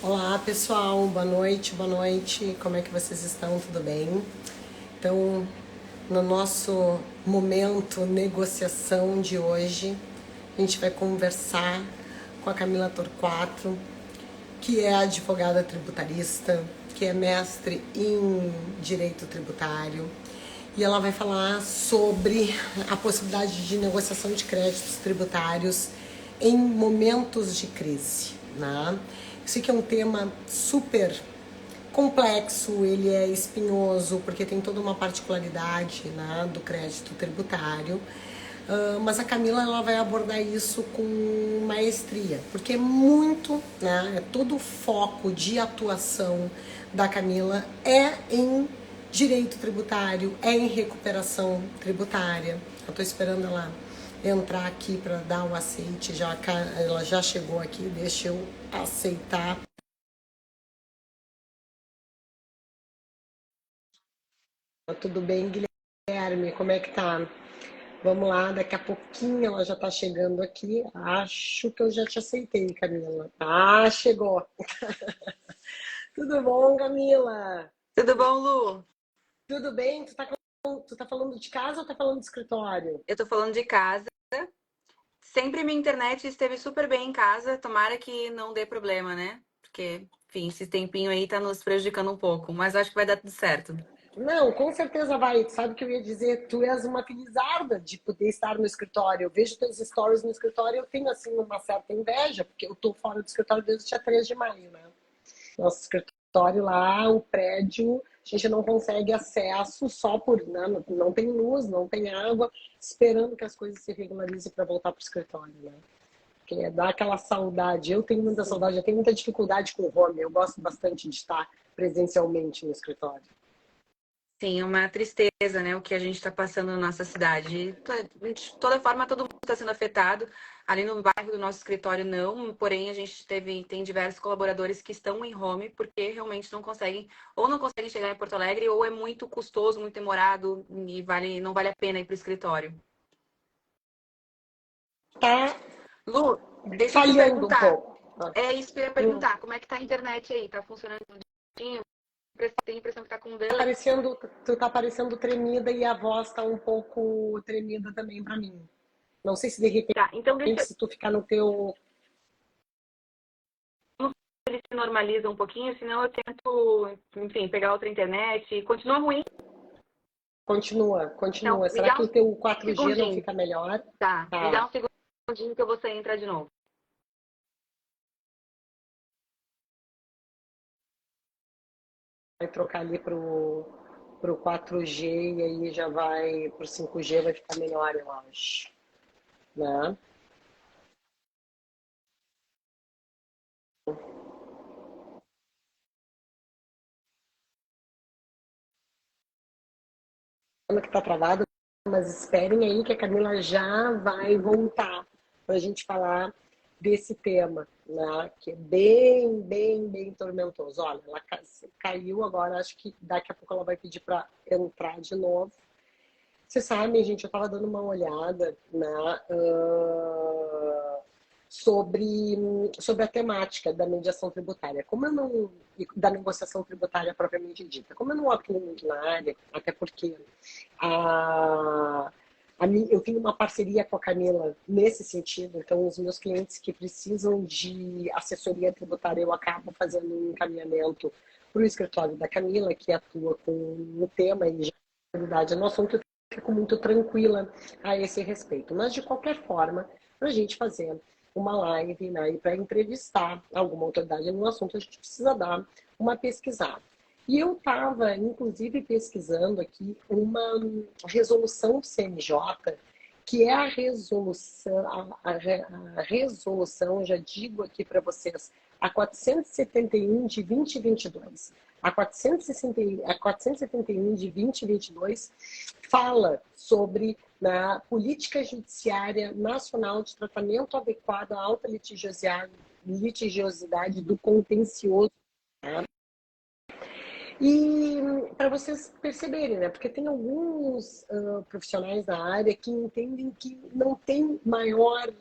Olá pessoal, boa noite, boa noite. Como é que vocês estão? Tudo bem? Então, no nosso momento negociação de hoje, a gente vai conversar com a Camila Torquato, que é advogada tributarista, que é mestre em direito tributário, e ela vai falar sobre a possibilidade de negociação de créditos tributários em momentos de crise, né? Eu sei que é um tema super complexo, ele é espinhoso, porque tem toda uma particularidade, né, do crédito tributário. Mas a Camila ela vai abordar isso com maestria, porque é muito, né, é todo o foco de atuação da Camila é em direito tributário, é em recuperação tributária. Eu estou esperando ela entrar aqui para dar o aceite, ela já chegou aqui, deixa eu aceitar. Tudo bem, Guilherme? Como é que tá? Vamos lá, daqui a pouquinho ela já tá chegando aqui. Acho que eu já te aceitei, Camila. Ah, chegou. Tudo bom, Camila? Tudo bom, Lu? Tudo bem? Tu tá falando de casa ou tá falando de escritório? Eu tô falando de casa. Sempre minha internet esteve super bem em casa. Tomara que não dê problema, né? Porque, enfim, esse tempinho aí tá nos prejudicando um pouco. Mas acho que vai dar tudo certo. Não, com certeza vai. Tu sabe o que eu ia dizer? Tu és uma felizarda de poder estar no escritório. Eu vejo teus stories no escritório e eu tenho, assim, uma certa inveja, porque eu tô fora do escritório desde o dia 3 de maio, né? Nosso escritório lá, o prédio, a gente não consegue acesso só por, né, não tem luz, não tem água, esperando que as coisas se regularizem para voltar para o escritório, né? Porque dá aquela saudade. Eu tenho muita Sim. saudade, eu tenho muita dificuldade com o home, eu gosto bastante de estar presencialmente no escritório. Sim, é uma tristeza, né? O que a gente está passando na nossa cidade. De toda forma, todo mundo está sendo afetado. Ali no bairro do nosso escritório, não. Porém, a gente tem diversos colaboradores que estão em home porque realmente não conseguem, ou não conseguem chegar em Porto Alegre, ou é muito custoso, muito demorado e não vale a pena ir para o escritório. Tá Lu, deixa eu te falhando um perguntar. pouco. Ah, É isso que eu ia perguntar. Como é que tá a internet aí? Tá funcionando direitinho? Tenho a impressão que tá com um delay. tu tá parecendo tremida e a voz tá um pouco tremida também para mim. Não sei se de repente, Tá, então se tu ficar no teu. ele se normaliza um pouquinho, senão eu tento, enfim, pegar outra internet. Continua ruim? Continua, Então, continua. me Será dá que o teu um 4G não segundinho. fica melhor? Tá, me Tá. dá um segundinho que eu vou sair e entrar de novo. Vai trocar ali pro 4G e aí já vai pro 5G, vai ficar melhor, eu acho. Né? Que tá travado, mas esperem aí que a Camila já vai voltar para a gente falar desse tema, né? Que é bem, bem, bem tormentoso. Olha, ela caiu agora, acho que daqui a pouco ela vai pedir para entrar de novo. Vocês sabem, gente, eu estava dando uma olhada sobre, sobre a temática da mediação tributária. Como eu não. Da negociação tributária propriamente dita. Como eu não atuo muito na área, até porque a, eu tenho uma parceria com a Camila nesse sentido, então os meus clientes que precisam de assessoria tributária, eu acabo fazendo um encaminhamento para o escritório da Camila, que atua com o tema e já, na realidade, no assunto, fico muito tranquila a esse respeito. Mas, de qualquer forma, para a gente fazer uma live, né, e para entrevistar alguma autoridade no assunto, a gente precisa dar uma pesquisada. E eu estava, inclusive, pesquisando aqui uma resolução do CNJ, que é a resolução, a resolução, já digo aqui para vocês, a 471 de 2022. A 471 de 2022 fala sobre na política judiciária nacional de tratamento adequado à alta litigiosidade do contencioso. Tá? E para vocês perceberem, né? Porque tem alguns profissionais da área que entendem que não tem maior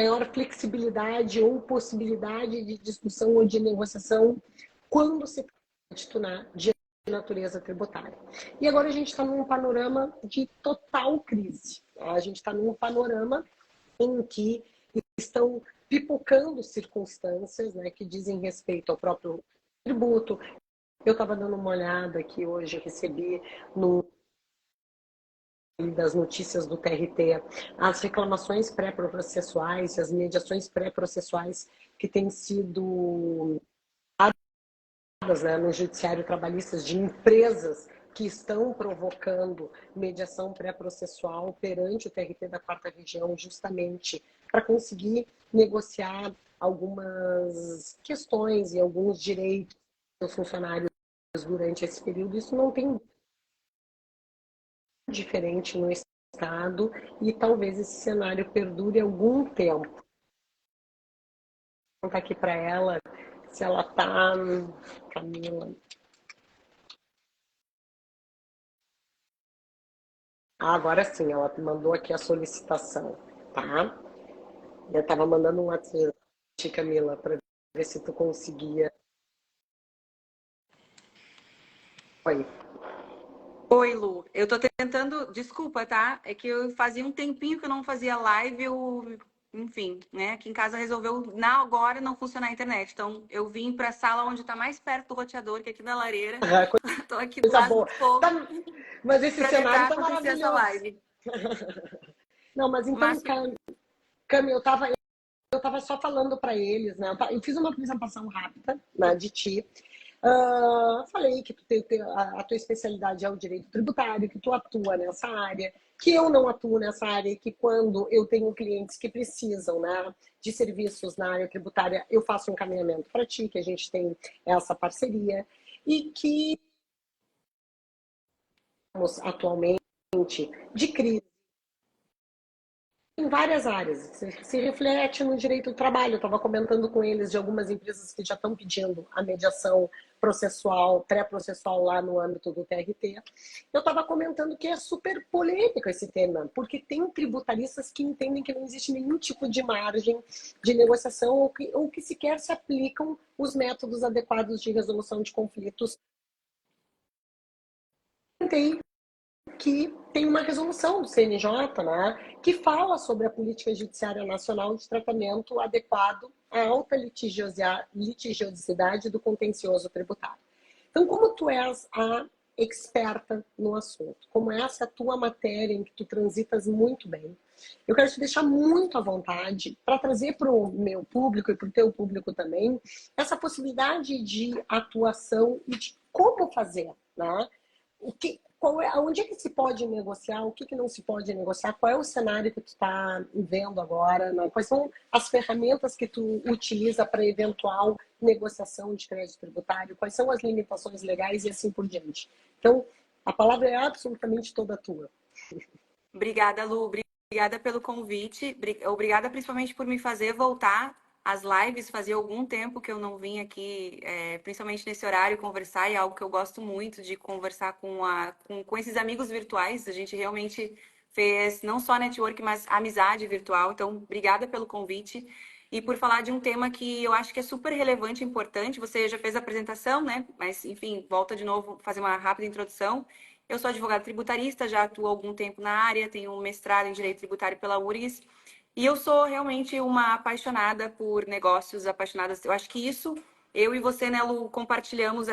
maior flexibilidade ou possibilidade de discussão ou de negociação quando se trata de natureza tributária. E agora a gente está num panorama de total crise. A gente está num panorama em que estão pipocando circunstâncias, né, que dizem respeito ao próprio tributo. Eu estava dando uma olhada aqui hoje, recebi no das notícias do TRT, as reclamações pré-processuais, as mediações pré-processuais que têm sido dadas, né, no judiciário trabalhista de empresas que estão provocando mediação pré-processual perante o TRT da Quarta Região, justamente para conseguir negociar algumas questões e alguns direitos dos funcionários durante esse período. Isso não tem diferente no Estado e talvez esse cenário perdure algum tempo. Vou contar aqui para ela se ela está, Camila. Ah, agora sim, ela mandou aqui a solicitação, tá? Eu estava mandando um WhatsApp, Camila, para ver se tu conseguia. Oi. Oi, Lu. Eu tô tentando, desculpa, tá? É que eu fazia um tempinho que eu não fazia live, enfim, né? Aqui em casa resolveu agora não funcionar a internet. Então, eu vim para a sala onde tá mais perto do roteador, que é aqui da lareira. Tô aqui do Coisa lado boa. do fogo Tá, mas esse para cenário tentar tá acontecer essa maravilhoso. live. Não, mas então, Mas Cami, eu tava só falando para eles, né? Eu fiz uma apresentação rápida, né, de ti. Falei que tu a tua especialidade é o direito tributário, que tu atua nessa área, que eu não atuo nessa área, que quando eu tenho clientes que precisam, né, de serviços na área tributária, eu faço um encaminhamento para ti, que a gente tem essa parceria, e que estamos atualmente de crise em várias áreas. Se reflete no direito do trabalho. Eu estava comentando com eles de algumas empresas que já estão pedindo a mediação processual, pré-processual lá no âmbito do TRT. Eu estava comentando que é super polêmico esse tema, porque tem tributaristas que entendem que não existe nenhum tipo de margem de negociação ou que sequer se aplicam os métodos adequados de resolução de conflitos. Tem que tem uma resolução do CNJ, né, que fala sobre a política judiciária nacional de tratamento adequado à alta litigiosidade do contencioso tributário. Então, como tu és a experta no assunto, como essa é a tua matéria em que tu transitas muito bem, eu quero te deixar muito à vontade para trazer para o meu público e para o teu público também essa possibilidade de atuação e de como fazer, né? Onde é que se pode negociar, o que não se pode negociar, qual é o cenário que tu está vendo agora, né? Quais são as ferramentas que tu utiliza para eventual negociação de crédito tributário, quais são as limitações legais e assim por diante. Então, a palavra é absolutamente toda tua. obrigada, Lu. Obrigada pelo convite. Obrigada principalmente por me fazer voltar às lives. Fazia algum tempo que eu não vim aqui, principalmente nesse horário, conversar. E é algo que eu gosto muito de conversar com esses amigos virtuais. A gente realmente fez não só network, mas amizade virtual. Então, obrigada pelo convite. E por falar de um tema que eu acho que é super relevante e importante. Você já fez a apresentação, né? Mas, enfim, volta de novo, fazer uma rápida introdução. Eu sou advogada tributarista, já atuo há algum tempo na área, tenho um mestrado em Direito Tributário pela URGS, e eu sou realmente uma apaixonada por negócios, apaixonada. Eu acho que isso, eu e você, né, Lu, compartilhamos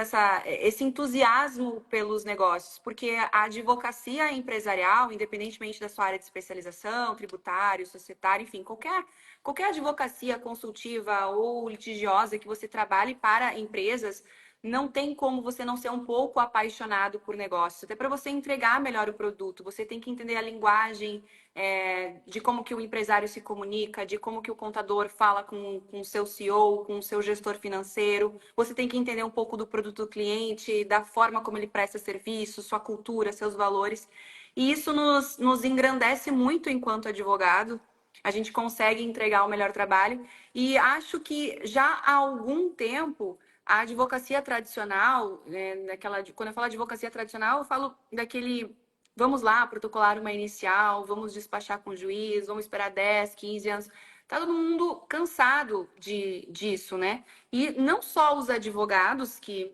esse entusiasmo pelos negócios, porque a advocacia empresarial, independentemente da sua área de especialização, tributário, societário, enfim, qualquer advocacia consultiva ou litigiosa que você trabalhe para empresas, não tem como você não ser um pouco apaixonado por negócios. Até para você entregar melhor o produto, você tem que entender a linguagem, de como que o empresário se comunica, de como que o contador fala com o seu CEO, com o seu gestor financeiro. Você tem que entender um pouco do produto do cliente, da forma como ele presta serviço, sua cultura, seus valores. E isso nos engrandece muito enquanto advogado. A gente consegue entregar o melhor trabalho. E acho que já há algum tempo a advocacia tradicional, quando eu falo advocacia tradicional, eu falo daquele, vamos lá, protocolar uma inicial, vamos despachar com o juiz, vamos esperar 10, 15 anos. Tá todo mundo cansado disso, né? E não só os advogados que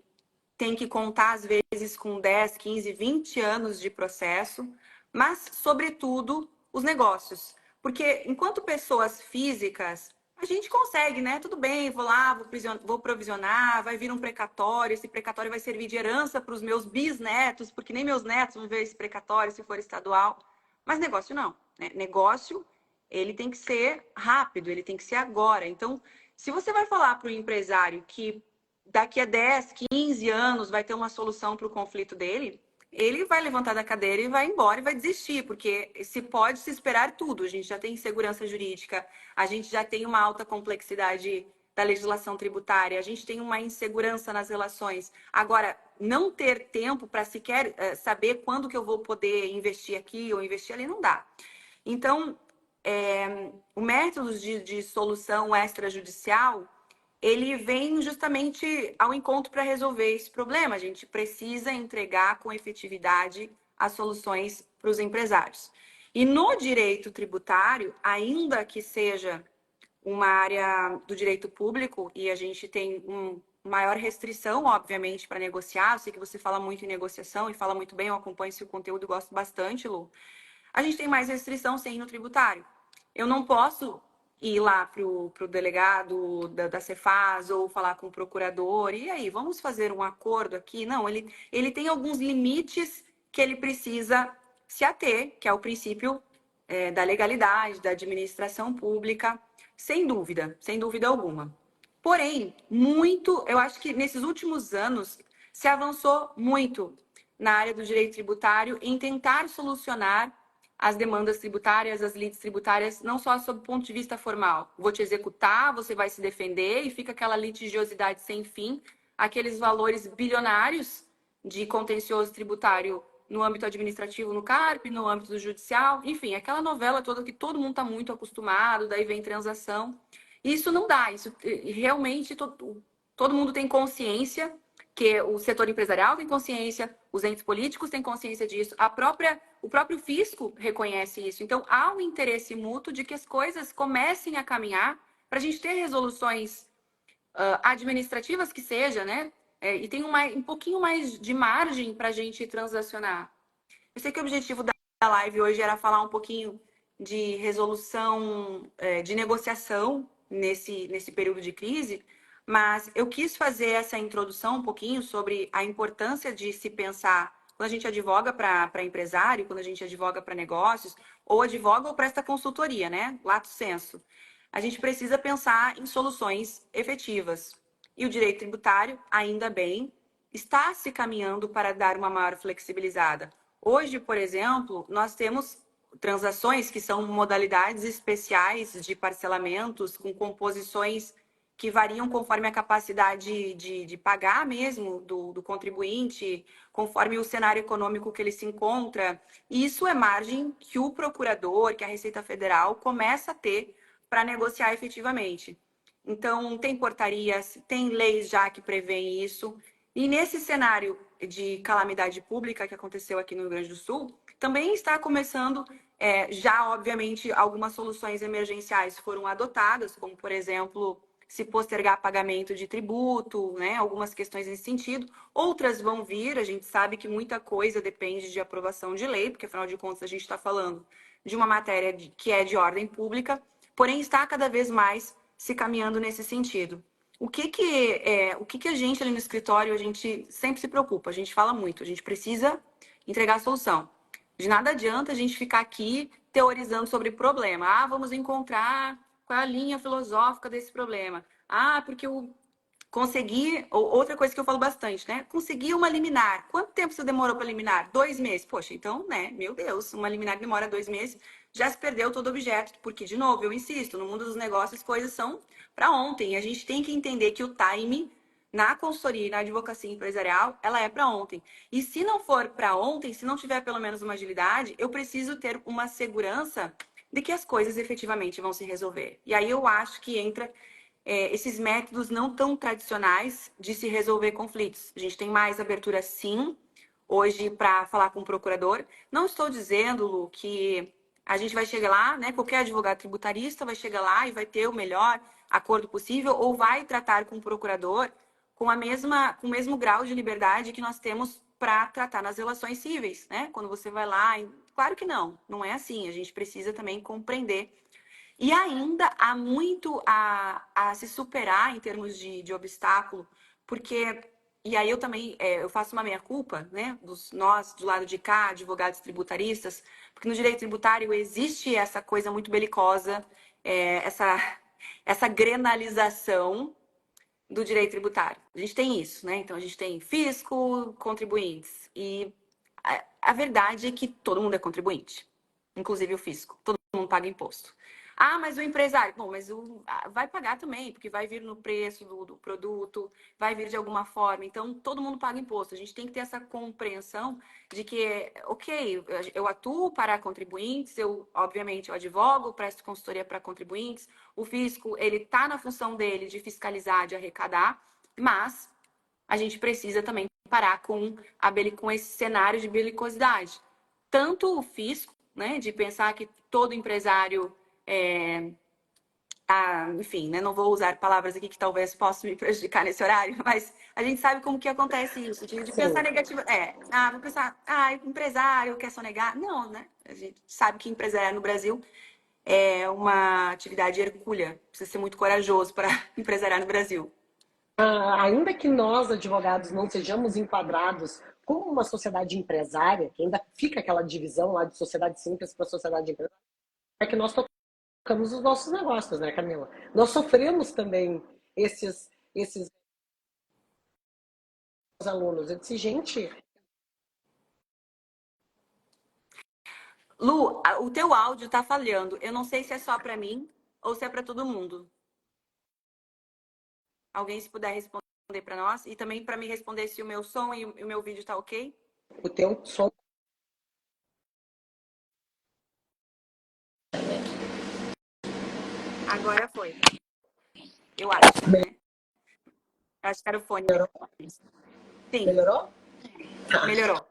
têm que contar, às vezes, com 10, 15, 20 anos de processo, mas, sobretudo, os negócios. Porque, enquanto pessoas físicas, a gente consegue, né? Tudo bem, vou lá, vou provisionar, vai vir um precatório, esse precatório vai servir de herança para os meus bisnetos, porque nem meus netos vão ver esse precatório se for estadual. Mas negócio não, né? Negócio, ele tem que ser rápido, ele tem que ser agora. Então, se você vai falar para o empresário que daqui a 10, 15 anos vai ter uma solução para o conflito dele, ele vai levantar da cadeira e vai embora e vai desistir, porque se pode se esperar tudo. A gente já tem insegurança jurídica, a gente já tem uma alta complexidade da legislação tributária, a gente tem uma insegurança nas relações. Agora, não ter tempo para sequer saber quando que eu vou poder investir aqui ou investir ali, não dá. Então, o método de solução extrajudicial, ele vem justamente ao encontro para resolver esse problema. A gente precisa entregar com efetividade as soluções para os empresários. E no direito tributário, ainda que seja uma área do direito público, e a gente tem maior restrição, obviamente, para negociar. Eu sei que você fala muito em negociação e fala muito bem, eu acompanho esse conteúdo e gosto bastante, Lu. A gente tem mais restrição sim no tributário. Eu não posso ir lá para o delegado da Cefaz ou falar com o procurador, e aí, vamos fazer um acordo aqui? Não, ele tem alguns limites que ele precisa se ater, que é o princípio da legalidade, da administração pública, sem dúvida alguma. Porém, eu acho que nesses últimos anos se avançou muito na área do direito tributário em tentar solucionar as demandas tributárias, as lides tributárias, não só sob o ponto de vista formal. Vou te executar, você vai se defender e fica aquela litigiosidade sem fim, aqueles valores bilionários de contencioso tributário no âmbito administrativo, no CARP, no âmbito do judicial, enfim, aquela novela toda que todo mundo está muito acostumado, daí vem transação. Isso não dá, isso realmente todo mundo tem consciência, que o setor empresarial tem consciência, os entes políticos têm consciência disso, o próprio fisco reconhece isso. Então, há um interesse mútuo de que as coisas comecem a caminhar para a gente ter resoluções administrativas que seja, né? E tem um pouquinho mais de margem para a gente transacionar. Eu sei que o objetivo da live hoje era falar um pouquinho de resolução, de negociação nesse período de crise, mas eu quis fazer essa introdução um pouquinho sobre a importância de se pensar quando a gente advoga para empresário, quando a gente advoga para negócios, ou advoga ou presta consultoria, né? Lato sensu. A gente precisa pensar em soluções efetivas. E o direito tributário, ainda bem, está se caminhando para dar uma maior flexibilizada. Hoje, por exemplo, nós temos transações que são modalidades especiais de parcelamentos com composições que variam conforme a capacidade de pagar mesmo do contribuinte, conforme o cenário econômico que ele se encontra. E isso é margem que o procurador, que a Receita Federal começa a ter para negociar efetivamente. Então, tem portarias, tem leis já que prevêem isso. E nesse cenário de calamidade pública que aconteceu aqui no Rio Grande do Sul, também está começando, já obviamente, algumas soluções emergenciais foram adotadas, como, por exemplo, se postergar pagamento de tributo, né? Algumas questões nesse sentido. Outras vão vir, a gente sabe que muita coisa depende de aprovação de lei, porque, afinal de contas, a gente está falando de uma matéria que é de ordem pública, porém está cada vez mais se caminhando nesse sentido. O que a gente ali no escritório, a gente sempre se preocupa, a gente fala muito, a gente precisa entregar a solução. De nada adianta a gente ficar aqui teorizando sobre problema. Ah, vamos encontrar qual é a linha filosófica desse problema. Ah, porque eu consegui... Outra coisa que eu falo bastante, né? Consegui uma liminar. Quanto tempo você demorou para liminar? 2 meses. Poxa, então, né? Meu Deus, uma liminar demora 2 meses, já se perdeu todo o objeto. Porque, de novo, eu insisto, no mundo dos negócios, coisas são para ontem. A gente tem que entender que o time na consultoria e na advocacia empresarial, ela é para ontem. E se não for para ontem, se não tiver pelo menos uma agilidade, eu preciso ter uma segurança de que as coisas efetivamente vão se resolver. E aí eu acho que entra esses métodos não tão tradicionais de se resolver conflitos. A gente tem mais abertura, sim, hoje para falar com o procurador. Não estou dizendo, Lu, que A gente vai chegar lá, né? Qualquer advogado tributarista vai chegar lá e vai ter o melhor acordo possível ou vai tratar com o procurador com com o mesmo grau de liberdade que nós temos para tratar nas relações cíveis, né? Quando você vai lá, claro que não é assim. A gente precisa também compreender. E ainda há muito a se superar em termos de obstáculo, porque, e aí eu também, eu faço uma meia-culpa, né, nós, do lado de cá, advogados tributaristas, porque no direito tributário existe essa coisa muito belicosa, essa grenalização do direito tributário. A gente tem isso, né? Então a gente tem fisco, contribuintes. E a verdade é que todo mundo é contribuinte, inclusive o fisco. Todo mundo paga imposto. Ah, mas o empresário. Bom, mas vai pagar também, porque vai vir no preço do produto, vai vir de alguma forma. Então, todo mundo paga imposto. A gente tem que ter essa compreensão de que, ok, eu atuo para contribuintes, obviamente, eu advogo, presto consultoria para contribuintes, o fisco, ele está na função dele de fiscalizar, de arrecadar, mas a gente precisa também parar com esse cenário de belicosidade. Tanto o fisco, né, de pensar que todo empresário enfim, né, não vou usar palavras aqui que talvez possam me prejudicar nesse horário, mas a gente sabe como que acontece isso, de pensar negativo. Vou pensar, empresário quer sonegar. Não, né? A gente sabe que empresariar no Brasil é uma atividade hercúlea. Precisa ser muito corajoso para empresariar no Brasil. Ainda que nós, advogados, não sejamos enquadrados como uma sociedade empresária, que ainda fica aquela divisão lá de sociedade simples para sociedade empresária, é que nós tocamos os nossos negócios, né, Camila? Nós sofremos também esses alunos. Eu disse, gente... Lu, o teu áudio tá falhando. Eu não sei se é só para mim ou se é para todo mundo. Alguém se puder responder para nós e também para me responder se o meu som e o meu vídeo tá ok? O teu som... Agora foi. Eu acho, né? Acho que era o fone. Melhorou? Sim. Melhorou? Melhorou.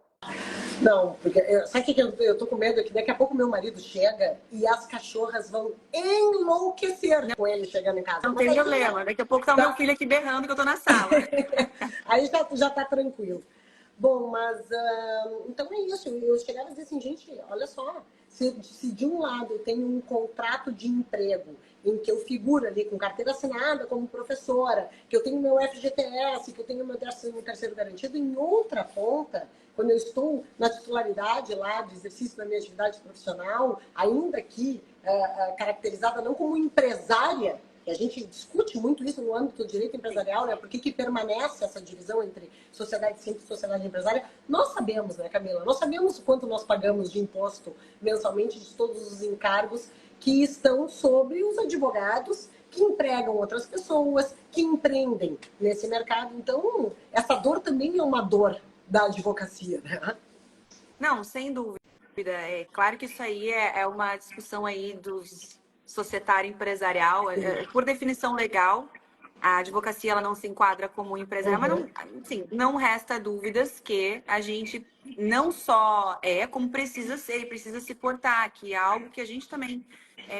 Não, porque sabe o que eu tô com medo? É que daqui a pouco meu marido chega e as cachorras vão enlouquecer com ele chegando em casa. Não tem problema. Daqui a pouco tá o meu filho aqui berrando que eu tô na sala. Aí já tá tranquilo. Bom, mas então é isso. Eu chegava e dizia assim, gente, olha só, se de um lado eu tenho um contrato de emprego em que eu figuro ali com carteira assinada como professora, que eu tenho meu FGTS, que eu tenho meu terceiro garantido, em outra ponta, quando eu estou na titularidade lá de exercício da minha atividade profissional, ainda que caracterizada não como empresária, e a gente discute muito isso no âmbito do direito empresarial, né? Por que permanece essa divisão entre sociedade simples e sociedade empresária? Nós sabemos, né, Camila? Nós sabemos o quanto nós pagamos de imposto mensalmente de todos os encargos que estão sobre os advogados que empregam outras pessoas, que empreendem nesse mercado. Então, essa dor também é uma dor da advocacia, né? Não, sem dúvida. É claro que isso aí é uma discussão aí dos societário empresarial. Por definição legal, a advocacia ela não se enquadra como empresarial, mas não, assim, não resta dúvidas que a gente não só como precisa ser e precisa se portar, que é algo que a gente também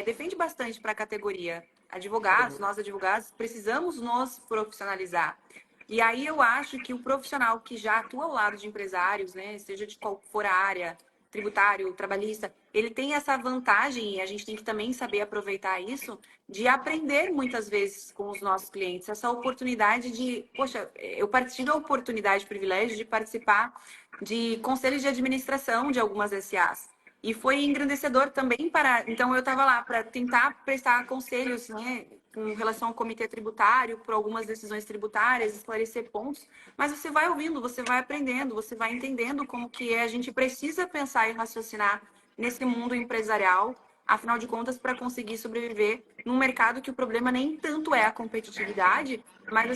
defende bastante para a categoria. Advogados, nós advogados, precisamos nos profissionalizar. E aí eu acho que o profissional que já atua ao lado de empresários, né, seja de qual for a área, tributário, trabalhista, ele tem essa vantagem, e a gente tem que também saber aproveitar isso, de aprender muitas vezes com os nossos clientes, essa oportunidade de, poxa, eu tive a oportunidade, o privilégio de participar de conselhos de administração de algumas SAs. E foi engrandecedor também Então, eu estava lá para tentar prestar conselhos, né, com relação ao comitê tributário, por algumas decisões tributárias, esclarecer pontos. Mas você vai ouvindo, você vai aprendendo, você vai entendendo como que a gente precisa pensar e raciocinar nesse mundo empresarial, afinal de contas, para conseguir sobreviver num mercado que o problema nem tanto é a competitividade, mas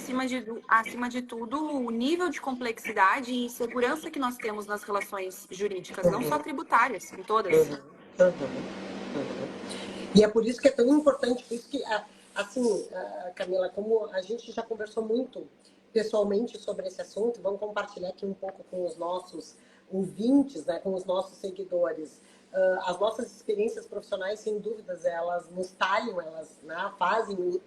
acima de tudo o nível de complexidade e insegurança que nós temos nas relações jurídicas, não só tributárias, em todas. E é por isso que é tão importante, por isso que, assim, Camila, como a gente já conversou muito pessoalmente sobre esse assunto, vamos compartilhar aqui um pouco com os nossos ouvintes, né, com os nossos seguidores. as nossas experiências profissionais, sem dúvidas, elas nos talham, elas, né, fazem,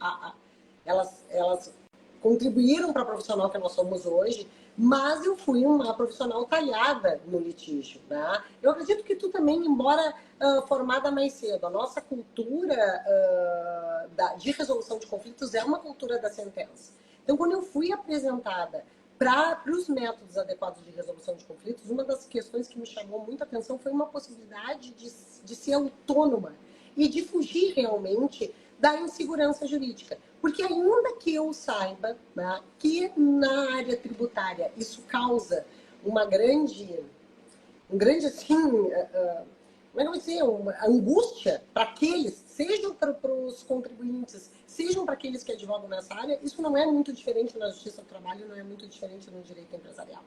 elas contribuíram para a profissional que nós somos hoje, mas eu fui uma profissional talhada no litígio, né? Eu acredito que tu também, embora formada mais cedo, a nossa cultura de resolução de conflitos é uma cultura da sentença. Então, quando eu fui apresentada para os métodos adequados de resolução de conflitos, uma das questões que me chamou muita atenção foi uma possibilidade de ser autônoma e de fugir realmente da insegurança jurídica. Porque ainda que eu saiba, né, que na área tributária isso causa um grande assim, como é que eu vou dizer, uma angústia para aqueles, sejam para os contribuintes, sejam para aqueles que advogam nessa área, isso não é muito diferente na justiça do trabalho, não é muito diferente no direito empresarial.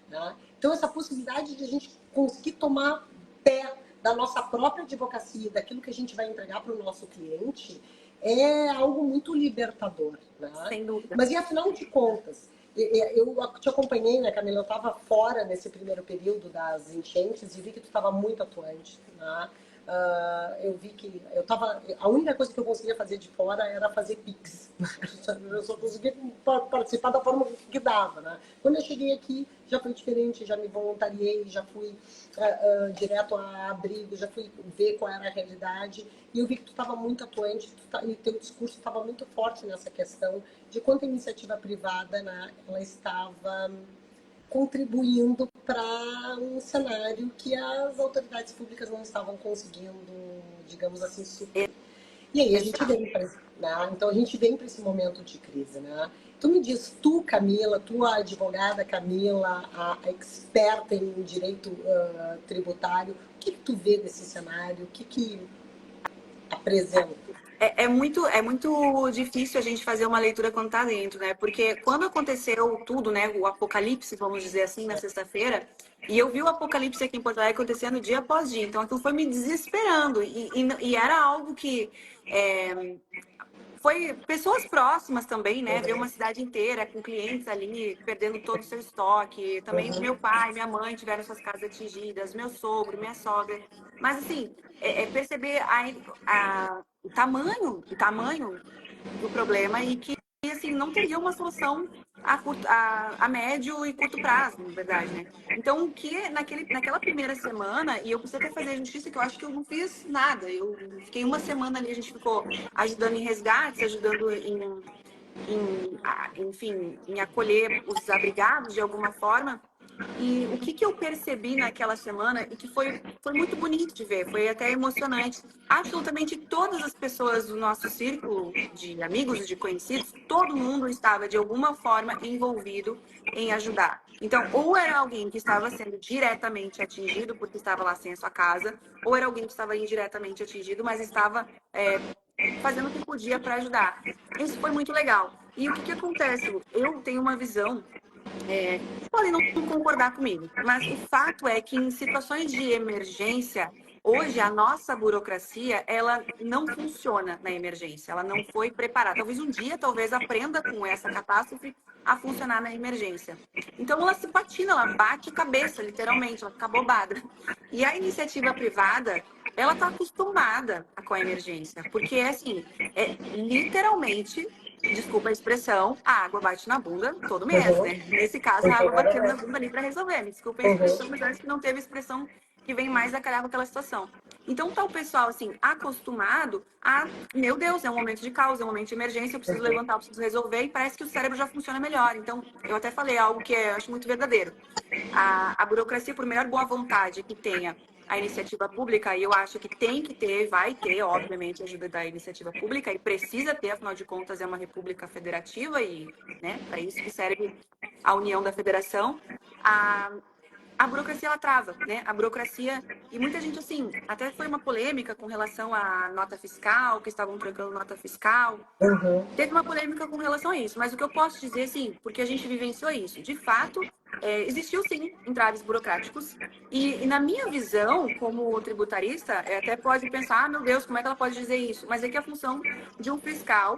Né? Então, essa possibilidade de a gente conseguir tomar pé da nossa própria advocacia, daquilo que a gente vai entregar para o nosso cliente, é algo muito libertador. Né? Sem dúvida. Mas, e afinal de contas, eu te acompanhei, né, Camila? Eu estava fora nesse primeiro período das enchentes e vi que tu estava muito atuante. Né? Eu vi que a única coisa que eu conseguia fazer de fora era fazer Pix. Eu só conseguia participar da forma que dava. Né? Quando eu cheguei aqui, já foi diferente, já me voluntariei, já fui direto a abrigo, já fui ver qual era a realidade. E eu vi que tu estava muito atuante e teu discurso estava muito forte nessa questão de quanto a iniciativa privada, né, ela estava contribuindo para um cenário que as autoridades públicas não estavam conseguindo, digamos assim, suprir. E aí a gente vem para, né? Então a gente vem para esse momento de crise, né? Tu me diz, tu, Camila, tua advogada Camila, a experta em direito tributário, o que tu vê desse cenário? O que apresenta? É muito difícil a gente fazer uma leitura quando tá dentro, né? Porque quando aconteceu tudo, né? O apocalipse, vamos dizer assim, na sexta-feira, e eu vi o apocalipse aqui em Porto Alegre acontecendo dia após dia. Então aquilo foi me desesperando. E era algo que foi pessoas próximas também, né? Ver uma cidade inteira com clientes ali perdendo todo o seu estoque. Também meu pai, minha mãe tiveram suas casas atingidas, meu sogro, minha sogra. Mas assim, perceber o tamanho do problema e que assim não teria uma solução a médio e curto prazo, na verdade, né? Então, o que naquela primeira semana, e eu precisei até fazer justiça, que eu acho que eu não fiz nada. Eu fiquei uma semana ali, a gente ficou ajudando em resgates, ajudando enfim, em acolher os desabrigados de alguma forma. E o que eu percebi naquela semana e que foi muito bonito de ver, foi até emocionante. Absolutamente todas as pessoas do nosso círculo de amigos e de conhecidos, todo mundo estava de alguma forma envolvido em ajudar. Então, ou era alguém que estava sendo diretamente atingido porque estava lá sem a sua casa, ou era alguém que estava indiretamente atingido, mas estava fazendo o que podia para ajudar. Isso foi muito legal. E o que acontece? Eu tenho uma visão podem não concordar comigo, mas o fato é que em situações de emergência, hoje a nossa burocracia, ela não funciona na emergência, ela não foi preparada. Talvez um dia, aprenda com essa catástrofe a funcionar na emergência. Então ela se patina, ela bate cabeça, literalmente, ela fica bobada. E a iniciativa privada, ela está acostumada com a emergência, porque assim, literalmente, desculpa a expressão, a água bate na bunda todo mês, né? Nesse caso, a água batendo na bunda ali para resolver. Me desculpa a expressão, mas acho que não teve expressão que vem mais a calhar com aquela situação. Então, tá o pessoal, assim, acostumado a, meu Deus, é um momento de causa, é um momento de emergência, eu preciso levantar, eu preciso resolver, e parece que o cérebro já funciona melhor. Então, eu até falei algo que eu acho muito verdadeiro. A burocracia, por melhor boa vontade que tenha a iniciativa pública, e eu acho que tem que ter, vai ter, obviamente, a ajuda da iniciativa pública, e precisa ter, afinal de contas, é uma república federativa, e né, para isso que serve a união da federação. A burocracia, ela trava, né? A burocracia, e muita gente, assim, até foi uma polêmica com relação à nota fiscal, que estavam trancando nota fiscal. Teve uma polêmica com relação a isso, mas o que eu posso dizer, sim, porque a gente vivenciou isso, de fato, existiu sim entraves burocráticos, e na minha visão, como tributarista, até pode pensar, ah, meu Deus, como é que ela pode dizer isso? Mas é que a função de um fiscal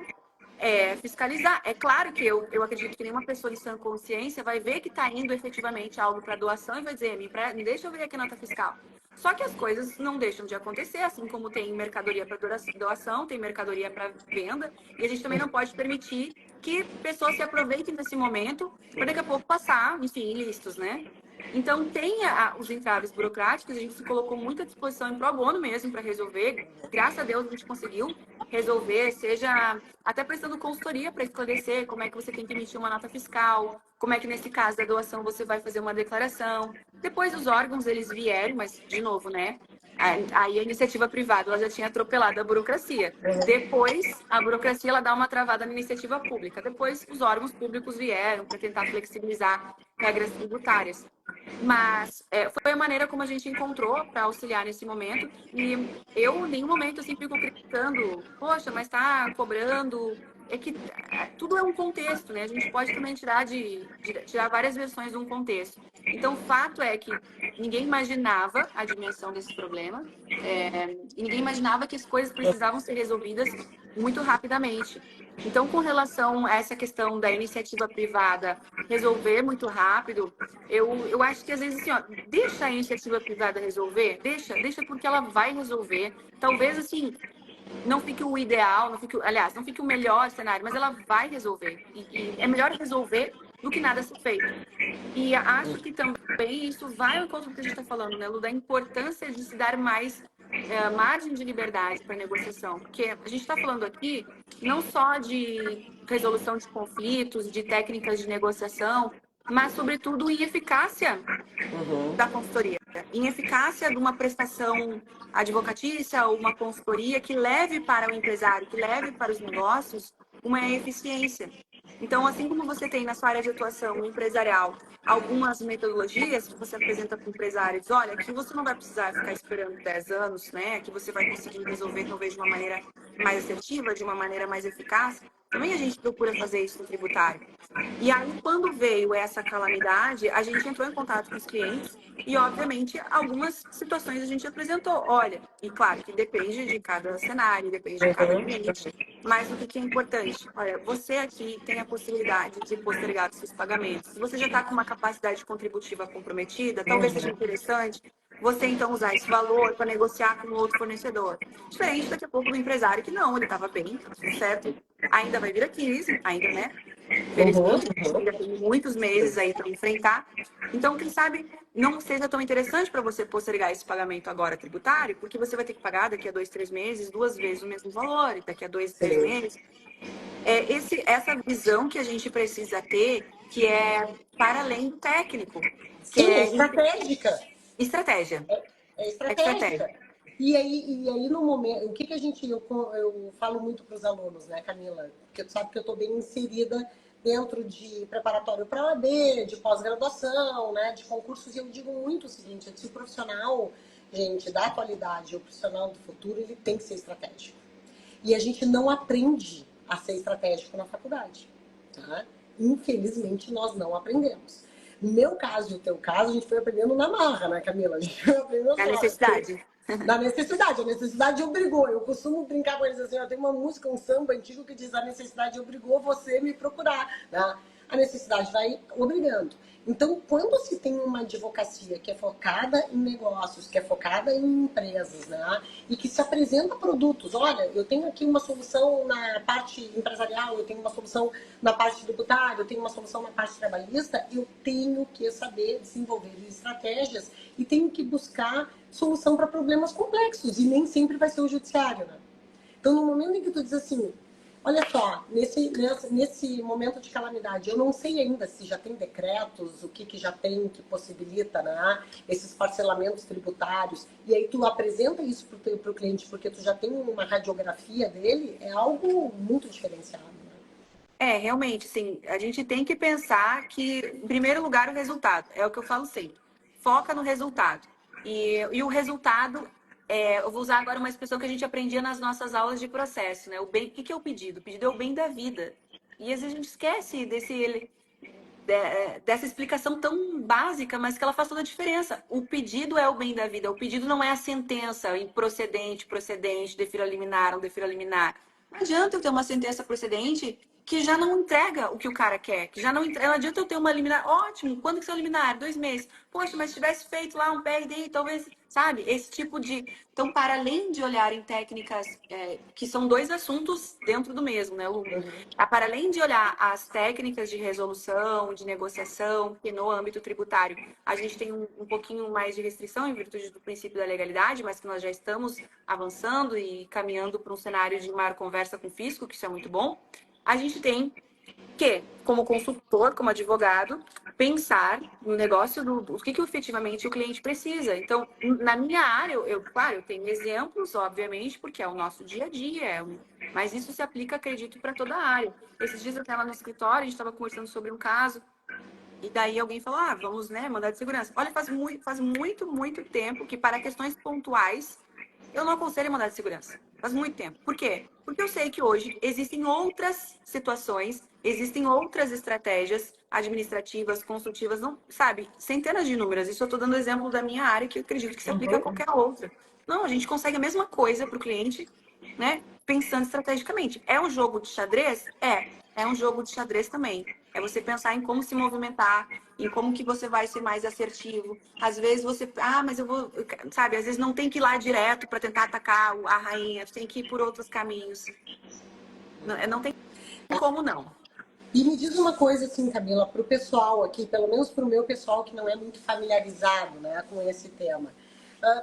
fiscalizar. É claro que eu acredito que nenhuma pessoa de sã consciência vai ver que está indo efetivamente algo para doação e vai dizer, me deixa eu ver aqui a nota fiscal. Só que as coisas não deixam de acontecer, assim como tem mercadoria para doação, tem mercadoria para venda, e a gente também não pode permitir que pessoas se aproveitem desse momento para daqui a pouco passar, enfim, ilícitos, né? Então, tem os entraves burocráticos, a gente se colocou muito à disposição em pro bono mesmo para resolver. Graças a Deus a gente conseguiu resolver, seja até prestando consultoria para esclarecer como é que você tem que emitir uma nota fiscal, como é que nesse caso da doação você vai fazer uma declaração. Depois os órgãos eles vieram, mas de novo, né? Aí a iniciativa privada ela já tinha atropelado a burocracia. Depois a burocracia ela dá uma travada na iniciativa pública. Depois os órgãos públicos vieram para tentar flexibilizar regras tributárias. Mas foi a maneira como a gente encontrou para auxiliar nesse momento. E eu, em nenhum momento, assim, fico criticando, poxa, mas está cobrando. É que tudo é um contexto, né? A gente pode também tirar várias versões de um contexto. Então, o fato é que ninguém imaginava a dimensão desse problema, e ninguém imaginava que as coisas precisavam ser resolvidas muito rapidamente. Então, com relação a essa questão da iniciativa privada resolver muito rápido, eu acho que às vezes assim, ó, deixa a iniciativa privada resolver, deixa porque ela vai resolver. Talvez assim, não fique o ideal, aliás, não fique o melhor cenário, mas ela vai resolver. E é melhor resolver do que nada ser feito. E acho que também isso vai ao encontro do que a gente está falando, né, Lu, da importância de se dar mais margem de liberdade para negociação. Porque a gente está falando aqui não só de resolução de conflitos, de técnicas de negociação, mas, sobretudo, em eficácia da consultoria, em eficácia de uma prestação advocatícia ou uma consultoria que leve para o empresário, que leve para os negócios uma eficiência. Então, assim como você tem na sua área de atuação empresarial algumas metodologias que você apresenta para o empresário, diz, olha, aqui você não vai precisar ficar esperando 10 anos, né? Aqui você vai conseguir resolver talvez de uma maneira mais assertiva, de uma maneira mais eficaz. Também a gente procura fazer isso no tributário. E aí, quando veio essa calamidade, a gente entrou em contato com os clientes e, obviamente, algumas situações a gente apresentou. Olha, e claro que depende de cada cenário, depende de cada cliente, mas o que é importante? Olha, você aqui tem a possibilidade de postergar os seus pagamentos. Se você já está com uma capacidade contributiva comprometida, talvez seja interessante você então usar esse valor para negociar com outro fornecedor. Diferente daqui a pouco do empresário que não, ele estava bem, tudo certo, ainda vai vir a crise, ainda, né? Felizmente, ainda tem muitos meses aí para enfrentar. Então, quem sabe não seja tão interessante para você postergar esse pagamento agora tributário, porque você vai ter que pagar daqui a 2, 3 meses, 2 vezes o mesmo valor, e daqui a 2, 3 meses. Essa visão que a gente precisa ter, que é para além do técnico. Que Sim, é estratégica. Estratégia. É estratégica. E aí no momento, o que a gente, eu falo muito para os alunos, né, Camila? Porque tu sabe que eu estou bem inserida dentro de preparatório para a OAB, de pós-graduação, né, de concursos, e eu digo muito o seguinte, se o profissional, gente, da atualidade, o profissional do futuro, ele tem que ser estratégico. E a gente não aprende a ser estratégico na faculdade, tá? Infelizmente, nós não aprendemos. No meu caso e o teu caso, a gente foi aprendendo na marra, né, Camila? A gente foi aprendendo na necessidade. Na necessidade. A necessidade obrigou. Eu costumo brincar com eles assim, ó, tem uma música, um samba antigo que diz a necessidade obrigou você me procurar, né? A necessidade vai obrigando. Então, quando se tem uma advocacia que é focada em negócios, que é focada em empresas, né? E que se apresenta produtos, olha, eu tenho aqui uma solução na parte empresarial, eu tenho uma solução na parte tributária, eu tenho uma solução na parte trabalhista, eu tenho que saber desenvolver estratégias e tenho que buscar solução para problemas complexos, e nem sempre vai ser o judiciário, né? Então, no momento em que tu diz assim, olha só, nesse momento de calamidade, eu não sei ainda se já tem decretos, o que já tem que possibilita, né, esses parcelamentos tributários, e aí tu apresenta isso para o cliente porque tu já tem uma radiografia dele, é algo muito diferenciado. Né? Realmente, sim. A gente tem que pensar que, em primeiro lugar, o resultado. É o que eu falo sempre. Foca no resultado. E o resultado, eu vou usar agora uma expressão que a gente aprendia nas nossas aulas de processo, né? O que é o pedido? O pedido é o bem da vida. E às vezes a gente esquece dessa explicação tão básica, mas que ela faz toda a diferença. O pedido é o bem da vida. O pedido não é a sentença improcedente, procedente, defiro a liminar, não defiro a liminar. Não adianta eu ter uma sentença procedente que já não entrega o que o cara quer, que já não entrega. Não adianta eu ter uma liminar, ótimo, quando que seu liminar? 2 meses. Poxa, mas se tivesse feito lá um PRD, talvez, sabe? Esse tipo de... Então, para além de olhar em técnicas, que são dois assuntos dentro do mesmo, né, Lu? Para além de olhar as técnicas de resolução, de negociação, que no âmbito tributário a gente tem um pouquinho mais de restrição em virtude do princípio da legalidade, mas que nós já estamos avançando e caminhando para um cenário de maior conversa com o fisco, que isso é muito bom. A gente tem que, como consultor, como advogado, pensar no negócio do que efetivamente o cliente precisa. Então, na minha área, claro, eu tenho exemplos, obviamente, porque é o nosso dia a dia, mas isso se aplica, acredito, para toda a área. Esses dias eu estava no escritório, a gente estava conversando sobre um caso, e daí alguém falou, vamos, né, mandar de segurança. Olha, faz muito tempo que para questões pontuais eu não aconselho mandar de segurança. Faz muito tempo. Por quê? Porque eu sei que hoje existem outras situações, existem outras estratégias administrativas, construtivas, não, sabe, centenas de números. Isso eu estou dando exemplo da minha área, que eu acredito que se aplica a qualquer outra. Não, a gente consegue a mesma coisa para o cliente, né, pensando estrategicamente. É um jogo de xadrez? É um jogo de xadrez também. É você pensar em como se movimentar, em como que você vai ser mais assertivo. Às vezes você, mas eu vou, sabe, às vezes não tem que ir lá direto para tentar atacar a rainha, tem que ir por outros caminhos. Não tem como não. E me diz uma coisa assim, Camila, para o pessoal aqui, pelo menos para o meu pessoal que não é muito familiarizado, né, com esse tema.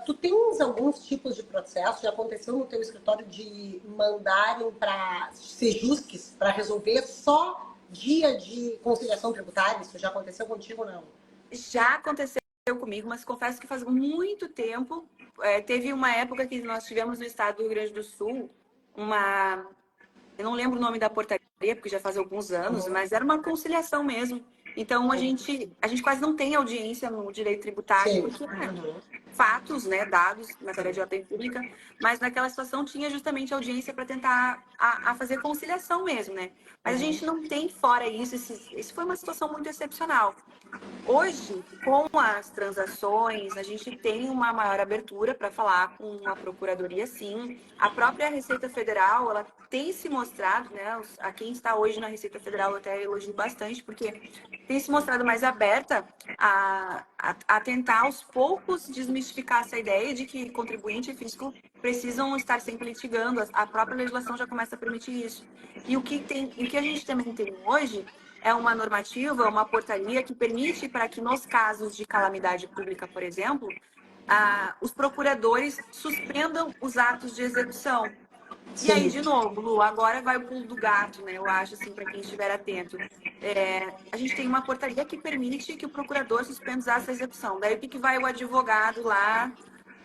Tu tens alguns tipos de processo, já aconteceu no teu escritório de mandarem para Sejusques para resolver só dia de conciliação tributária? Isso já aconteceu contigo ou não? Já aconteceu comigo, mas confesso que faz muito tempo. Teve uma época que nós tivemos no estado do Rio Grande do Sul eu não lembro o nome da portaria, porque já faz alguns anos, mas era uma conciliação mesmo. Então, a gente quase não tem audiência no direito tributário, Sim. porque fatos, né, dados, matéria de ordem pública, mas naquela situação tinha justamente audiência para tentar a fazer conciliação mesmo, né? Mas a gente não tem fora isso, isso foi uma situação muito excepcional. Hoje, com as transações, a gente tem uma maior abertura para falar com a Procuradoria, sim. A própria Receita Federal, ela tem se mostrado, né? A quem está hoje na Receita Federal, eu até elogio bastante, porque tem se mostrado mais aberta a tentar, aos poucos, desmistificar essa ideia de que contribuinte e fisco precisam estar sempre litigando. A própria legislação já começa a permitir isso. E o que a gente também tem hoje é uma normativa, uma portaria que permite para que, nos casos de calamidade pública, por exemplo, os procuradores suspendam os atos de execução. Sim. E aí, de novo, Lu, agora vai o pulo do gato, né? Eu acho, assim, para quem estiver atento. A gente tem uma portaria que permite que o procurador suspenda os atos de execução. Daí, o que vai o advogado lá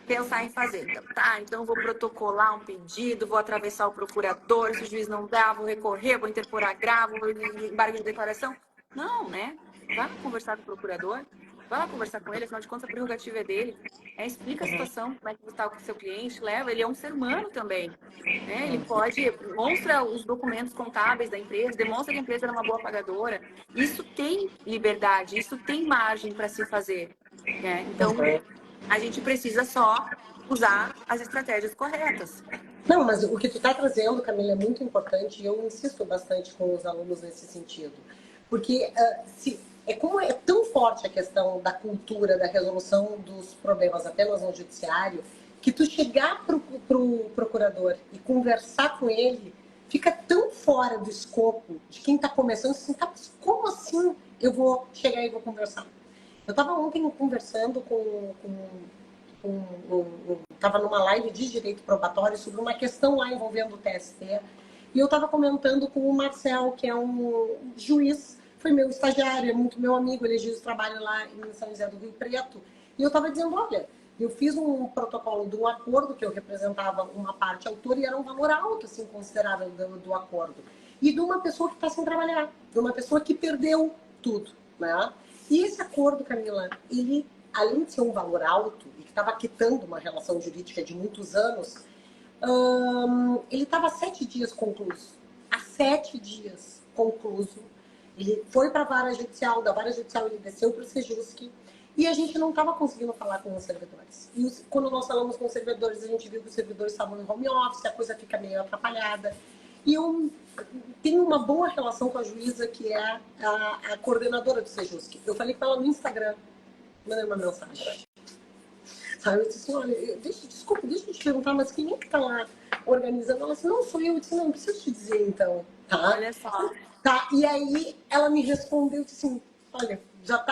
pensar em fazer? Então vou protocolar um pedido, vou atravessar o procurador, se o juiz não dá, vou recorrer, vou interpor agravo, vou embargo de declaração. Não, né? Vai lá conversar com o procurador, vai lá conversar com ele, afinal de contas a prerrogativa é dele. Explica a situação, como é que está com o seu cliente, leva, ele é um ser humano também. Né? Ele demonstra os documentos contábeis da empresa, demonstra que a empresa era uma boa pagadora. Isso tem liberdade, isso tem margem para se fazer. Né? Então, a gente precisa só usar as estratégias corretas. Não, mas o que tu está trazendo, Camila, é muito importante e eu insisto bastante com os alunos nesse sentido. Porque como é tão forte a questão da cultura, da resolução dos problemas apenas no judiciário, que tu chegar pro procurador e conversar com ele fica tão fora do escopo de quem está começando, assim, mas como assim eu vou chegar e vou conversar? Eu estava ontem conversando estava numa live de direito probatório sobre uma questão lá envolvendo o TST, e eu estava comentando com o Marcel, que é um juiz, foi meu estagiário, é muito meu amigo, ele é juiz de trabalho lá em São José do Rio Preto, e eu estava dizendo, olha, eu fiz um protocolo de um acordo que eu representava uma parte autora e era um valor alto, assim, considerável do acordo, e de uma pessoa que está sem trabalhar, de uma pessoa que perdeu tudo, né? E esse acordo, Camila, ele, além de ser um valor alto, e que estava quitando uma relação jurídica de muitos anos, ele estava há 7 dias concluso. Há 7 dias concluso. Ele foi para a vara judicial, da vara judicial ele desceu para o Sejusc, e a gente não estava conseguindo falar com os servidores. E quando nós falamos com os servidores, a gente viu que os servidores estavam no home office, a coisa fica meio atrapalhada. E eu tenho uma boa relação com a juíza, que é a coordenadora do Sejusc. Eu falei com ela no Instagram, mandei uma mensagem. Sabe? Eu disse assim, olha, desculpa, deixa eu te perguntar, mas quem é que tá lá organizando? Ela disse, não, sou eu. Eu disse, não preciso te dizer então, tá? Olha só. Tá, e aí ela me respondeu, disse assim, olha, já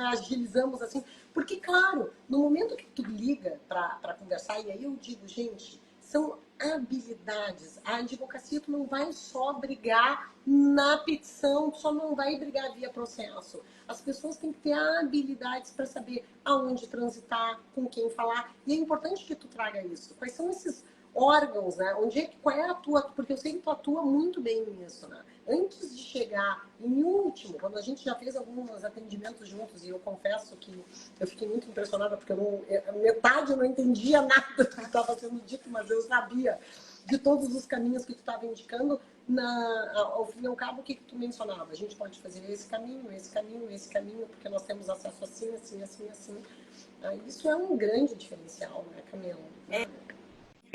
agilizamos assim, porque claro, no momento que tu liga para conversar, e aí eu digo, gente, são habilidades. A advocacia tu não vai só brigar na petição, tu só não vai brigar via processo. As pessoas têm que ter habilidades para saber aonde transitar, com quem falar, e é importante que tu traga isso. Quais são esses órgãos, né? Qual é a tua... Porque eu sei que tu atua muito bem nisso, né? Antes de chegar em último, quando a gente já fez alguns atendimentos juntos, e eu confesso que eu fiquei muito impressionada, porque metade eu não entendia nada do que estava sendo dito, mas eu sabia de todos os caminhos que tu estava indicando. Ao fim e ao cabo, o que tu mencionava? A gente pode fazer esse caminho, porque nós temos acesso assim, assim, assim, assim. Isso é um grande diferencial, né, Camila?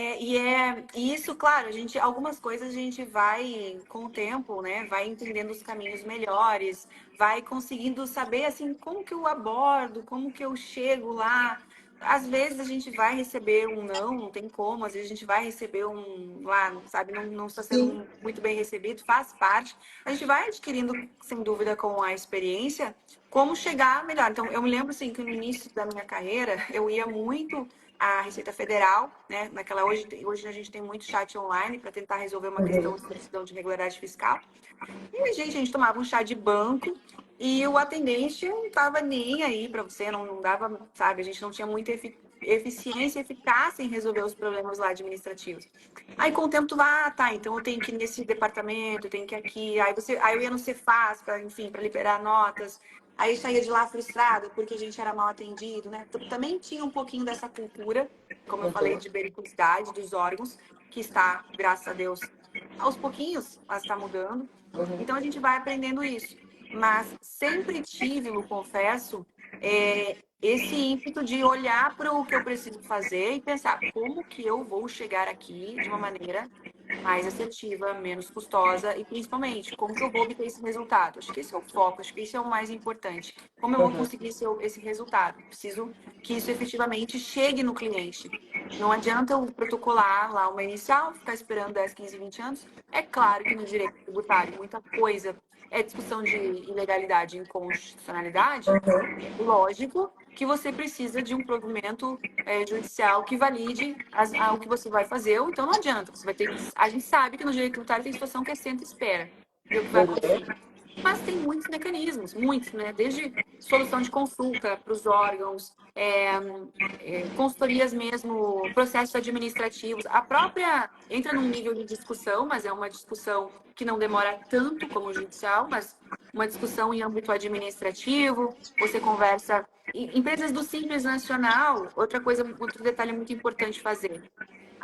E isso, claro, algumas coisas a gente vai, com o tempo, né, vai entendendo os caminhos melhores, vai conseguindo saber, assim, como que eu abordo, como que eu chego lá. Às vezes a gente vai receber um não tem como, às vezes a gente vai receber um lá, sabe, não está Sim. sendo muito bem recebido, faz parte. A gente vai adquirindo, sem dúvida, com a experiência, como chegar melhor. Então, eu me lembro, assim, que no início da minha carreira, eu ia muito a Receita Federal, né? Hoje a gente tem muito chat online para tentar resolver uma questão de certidão de regularidade fiscal. E a gente tomava um chá de banco e o atendente não estava nem aí para você, não dava, sabe? A gente não tinha muita eficiência e eficácia em resolver os problemas lá administrativos. Aí com o tempo tu vai, tá, então eu tenho que ir nesse departamento, eu tenho que ir aqui, aí eu ia no Cefaz, para liberar notas. Aí saía de lá frustrada porque a gente era mal atendido, né? Também tinha um pouquinho dessa cultura, como eu falei, de vericuidade dos órgãos, que está, graças a Deus, aos pouquinhos, mas está mudando. Então a gente vai aprendendo isso. Mas sempre tive, eu confesso, esse ímpeto de olhar para o que eu preciso fazer e pensar como que eu vou chegar aqui de uma maneira mais assertiva, menos custosa e principalmente como que eu vou obter esse resultado. Acho que esse é o foco, acho que esse é o mais importante. Como eu vou conseguir esse resultado? Preciso que isso efetivamente chegue no cliente. Não adianta eu protocolar lá uma inicial, ficar esperando 10, 15, 20 anos. É claro que no direito tributário muita coisa é discussão de ilegalidade e inconstitucionalidade. Lógico que você precisa de um provimento judicial que valide o que você vai fazer, ou então não adianta. Você vai ter que... A gente sabe que no direito tributário tem situação que é senta e espera, ver o que vai acontecer. Mas tem muitos mecanismos, muitos, né? Desde solução de consulta para os órgãos, consultorias mesmo, processos administrativos. A própria entra num nível de discussão, mas é uma discussão que não demora tanto como o judicial, mas uma discussão em âmbito administrativo. Você conversa. Empresas do Simples Nacional, outro detalhe muito importante fazer.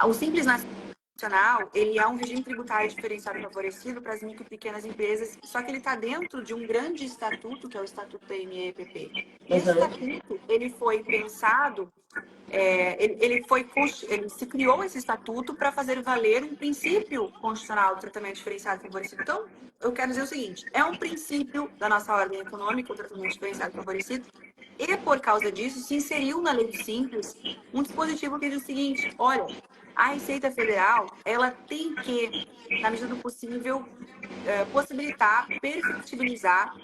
O Simples Nacional, ele é um regime tributário diferenciado favorecido para as micro e pequenas empresas, só que ele está dentro de um grande estatuto, que é o Estatuto da MEPP. Esse estatuto, ele foi pensado, ele se criou esse estatuto para fazer valer um princípio constitucional do tratamento diferenciado favorecido. Então, eu quero dizer o seguinte, é um princípio da nossa ordem econômica, o tratamento diferenciado favorecido, e por causa disso, se inseriu na Lei do Simples um dispositivo que diz o seguinte, olha, a Receita Federal, ela tem que, na medida do possível, possibilitar, perfectibilizar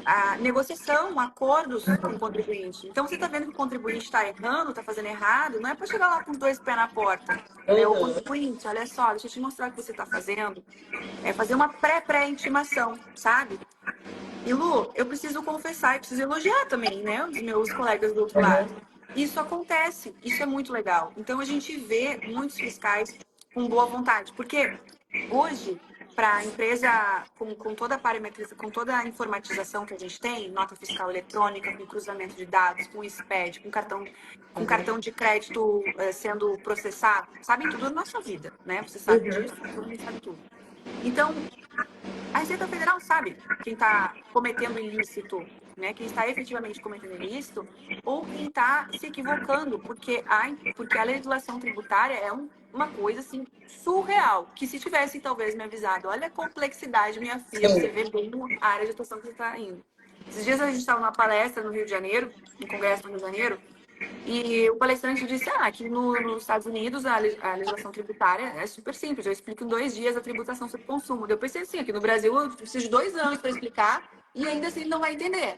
a negociação, acordos com o contribuinte. Então, você está vendo que o contribuinte está errando, está fazendo errado, não é para chegar lá com os dois pés na porta. O contribuinte, olha só, deixa eu te mostrar o que você está fazendo. É fazer uma pré-intimação, sabe? E Lu, eu preciso confessar e preciso elogiar também, né, os meus colegas do outro lado. Isso acontece, isso é muito legal. Então a gente vê muitos fiscais com boa vontade, porque hoje, para a empresa, com toda a parametrização, com toda a informatização que a gente tem, nota fiscal eletrônica, com cruzamento de dados, com SPED, com cartão de crédito sendo processado, sabem tudo da nossa vida, né? Você sabe disso, todo mundo sabe tudo. Então, a Receita Federal sabe quem está cometendo ilícito, né? Quem está efetivamente cometendo ilícito ou quem está se equivocando, porque a legislação tributária uma coisa assim surreal, que se tivessem talvez me avisado, olha a complexidade, minha filha, Sim. você vê bem a área de atuação que você está indo. Esses dias a gente estava numa palestra no Rio de Janeiro, no Congresso do Rio de Janeiro, e o palestrante disse, que nos Estados Unidos a legislação tributária é super simples, eu explico em 2 dias a tributação sobre consumo. Eu pensei assim, aqui no Brasil eu preciso de 2 anos para explicar e ainda assim ele não vai entender.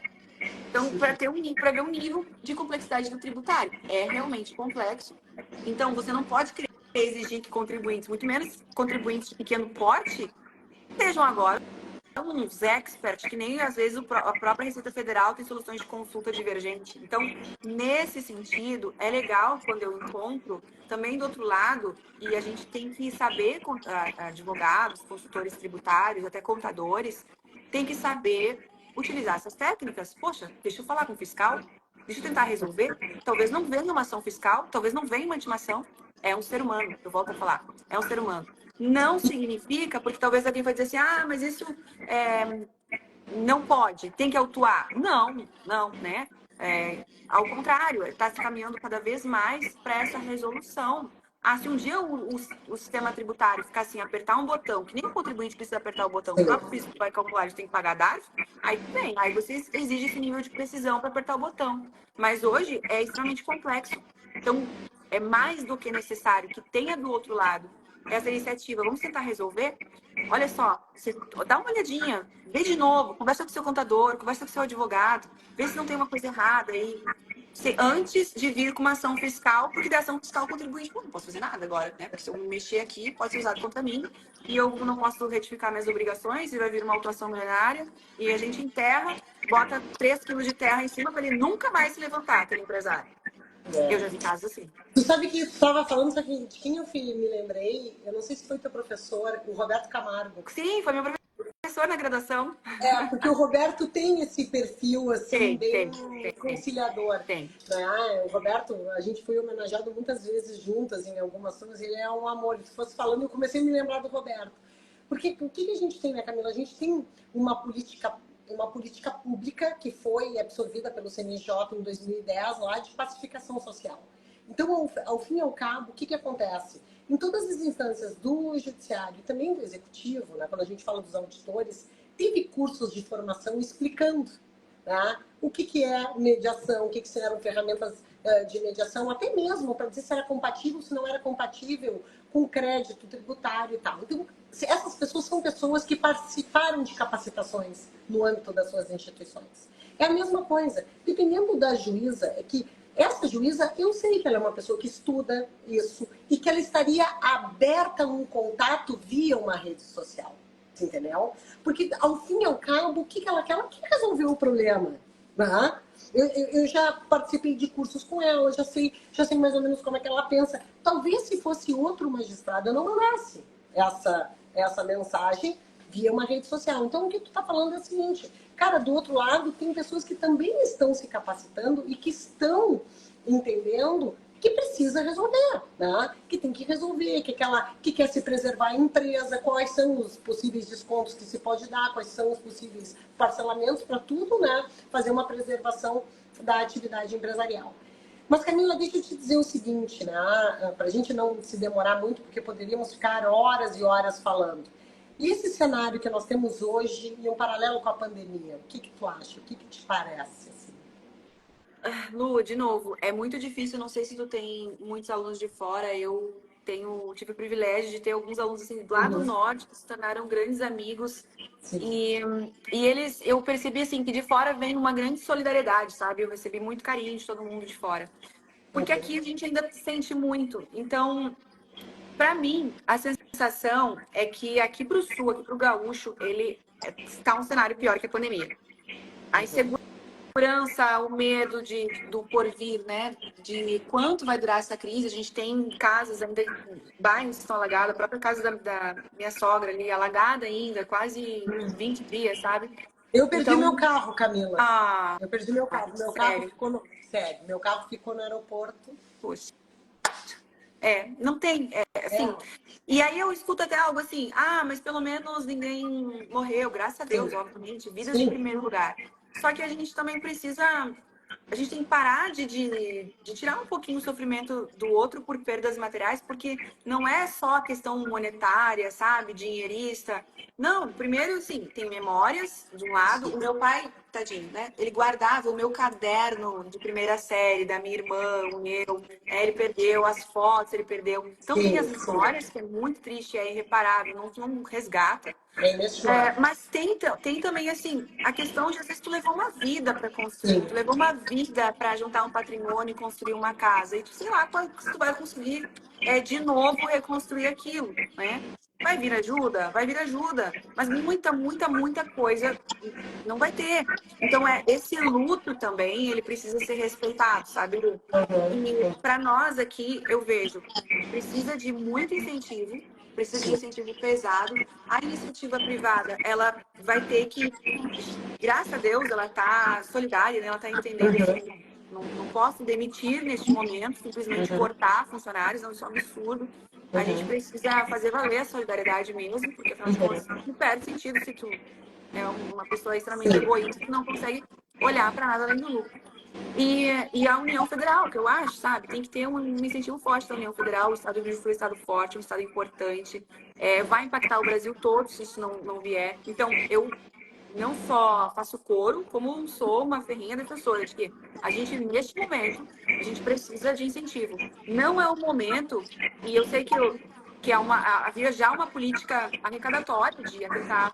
Então, para ver um nível de complexidade do tributário, é realmente complexo. Então, você não pode querer exigir que contribuintes, muito menos contribuintes de pequeno porte, sejam agora uns experts, que nem às vezes a própria Receita Federal tem soluções de consulta divergente. Então, nesse sentido, é legal quando eu encontro também do outro lado, e a gente tem que saber, advogados, consultores tributários, até contadores, tem que saber utilizar essas técnicas. Poxa, deixa eu falar com o fiscal, deixa eu tentar resolver. Talvez não venha uma ação fiscal, talvez não venha uma intimação. É um ser humano, eu volto a falar, é um ser humano. Não significa, porque talvez alguém vai dizer assim, mas isso não pode, tem que autuar. Não, né? Ao contrário, está se caminhando cada vez mais para essa resolução. Se um dia o sistema tributário ficar assim, apertar um botão, que nem o contribuinte precisa apertar o botão, o próprio fisco vai calcular, ele tem que pagar DARF, aí bem, aí você exige esse nível de precisão para apertar o botão. Mas hoje é extremamente complexo. Então, é mais do que necessário que tenha do outro lado essa iniciativa. Vamos tentar resolver? Olha só, você dá uma olhadinha, vê de novo, conversa com o seu contador, conversa com o seu advogado, vê se não tem uma coisa errada aí. Antes de vir com uma ação fiscal, porque da ação fiscal contribuinte, não posso fazer nada agora, né? Porque se eu mexer aqui, pode ser usado contra mim, e eu não posso retificar minhas obrigações, e vai vir uma autuação milionária, e a gente enterra, bota 3 quilos de terra em cima para ele nunca mais se levantar, aquele empresário. Eu já vi casos assim. Tu sabe que tu estava falando, só que de quem eu me lembrei, eu não sei se foi teu professor, o Roberto Camargo. Sim, foi meu professor na graduação. Porque o Roberto tem esse perfil, assim, bem conciliador. Tem. Né? O Roberto, a gente foi homenageado muitas vezes juntas em algumas coisas, ele é um amor. Se fosse falando, eu comecei a me lembrar do Roberto. Porque o que a gente tem, né, Camila? A gente tem uma política pública que foi absorvida pelo CNJ em 2010, lá de pacificação social. Então, ao fim e ao cabo, o que acontece? Em todas as instâncias do judiciário e também do executivo, né, quando a gente fala dos auditores, teve cursos de formação explicando, né, o que é mediação, o que eram ferramentas de mediação, até mesmo para dizer se era compatível, se não era compatível com crédito tributário e tal. Então, essas pessoas são pessoas que participaram de capacitações no âmbito das suas instituições. É a mesma coisa. Dependendo da juíza, é que essa juíza, eu sei que ela é uma pessoa que estuda isso e que ela estaria aberta a um contato via uma rede social, entendeu? Porque, ao fim e ao cabo, o que ela quer? Ela quer resolver o problema. Né? Eu já participei de cursos com ela, já sei mais ou menos como é que ela pensa. Talvez se fosse outro magistrado, eu não mandasse essa mensagem via uma rede social. Então, o que tu está falando é o seguinte, cara, do outro lado, tem pessoas que também estão se capacitando e que estão entendendo que precisa resolver, né? Que tem que resolver, que quer se preservar a empresa, quais são os possíveis descontos que se pode dar, quais são os possíveis parcelamentos para tudo, né? Fazer uma preservação da atividade empresarial. Mas, Camila, deixa eu te dizer o seguinte, né? Para a gente não se demorar muito, porque poderíamos ficar horas e horas falando. E esse cenário que nós temos hoje, em um paralelo com a pandemia, o que tu acha? O que te parece? Assim? Lu, de novo, é muito difícil, não sei se tu tem muitos alunos de fora, eu tive o privilégio de ter alguns alunos assim, lá do norte que se tornaram grandes amigos. E eu percebi assim que de fora vem uma grande solidariedade, sabe? Eu recebi muito carinho de todo mundo de fora. Porque aqui a gente ainda sente muito. Então, para mim, a sensação é que aqui para o sul, aqui para o gaúcho, ele está um cenário pior que a pandemia. A insegurança, o medo do porvir, né? De quanto vai durar essa crise. A gente tem casas ainda, bairros que estão alagados, a própria casa da minha sogra ali, alagada ainda, quase 20 dias, sabe? Eu perdi meu carro, Camila. Eu perdi meu carro. Meu carro ficou no aeroporto. Poxa. Não tem, assim. E aí eu escuto até algo assim, mas pelo menos ninguém morreu, graças a Deus, obviamente, vidas em primeiro lugar. Só que a gente também precisa a gente tem que parar de tirar um pouquinho o sofrimento do outro por perdas materiais, porque não é só a questão monetária, sabe? Dinheirista. Não, primeiro, sim, tem memórias, de um lado. O meu pai, tadinho, né? Ele guardava o meu caderno de primeira série, da minha irmã, o meu. Ele perdeu as fotos, ele perdeu. Então, tem as memórias, que é muito triste, é irreparável, não resgata. Mas tem também, assim, a questão de, às vezes, tu levou uma vida para construir, tu levou uma vida para juntar um patrimônio e construir uma casa, e tu, sei lá, quando tu vai conseguir de novo reconstruir aquilo, né? Vai vir ajuda? Vai vir ajuda, mas muita coisa não vai ter. Então, esse luto também, ele precisa ser respeitado, sabe, Lu? E para nós aqui, eu vejo, precisa de muito incentivo, precisa de incentivo pesado. A iniciativa privada, ela vai ter que, graças a Deus, ela está solidária, né? Ela está entendendo que não posso demitir neste momento, simplesmente cortar funcionários, não, isso é um absurdo. A gente precisa fazer valer a solidariedade mesmo, porque afinal de contas, não perde sentido se tu é uma pessoa extremamente egoísta que não consegue olhar para nada além do lucro. E a União Federal, que eu acho, sabe, tem que ter um incentivo forte da União Federal. O Estado do Rio Grande do Sul é um estado forte, um estado importante, vai impactar o Brasil todo se isso não vier. Então, eu não só faço coro, como sou uma ferrenha defensora de que a gente, neste momento, a gente precisa de incentivo. Não é o momento, e eu sei que havia já uma política arrecadatória de tentar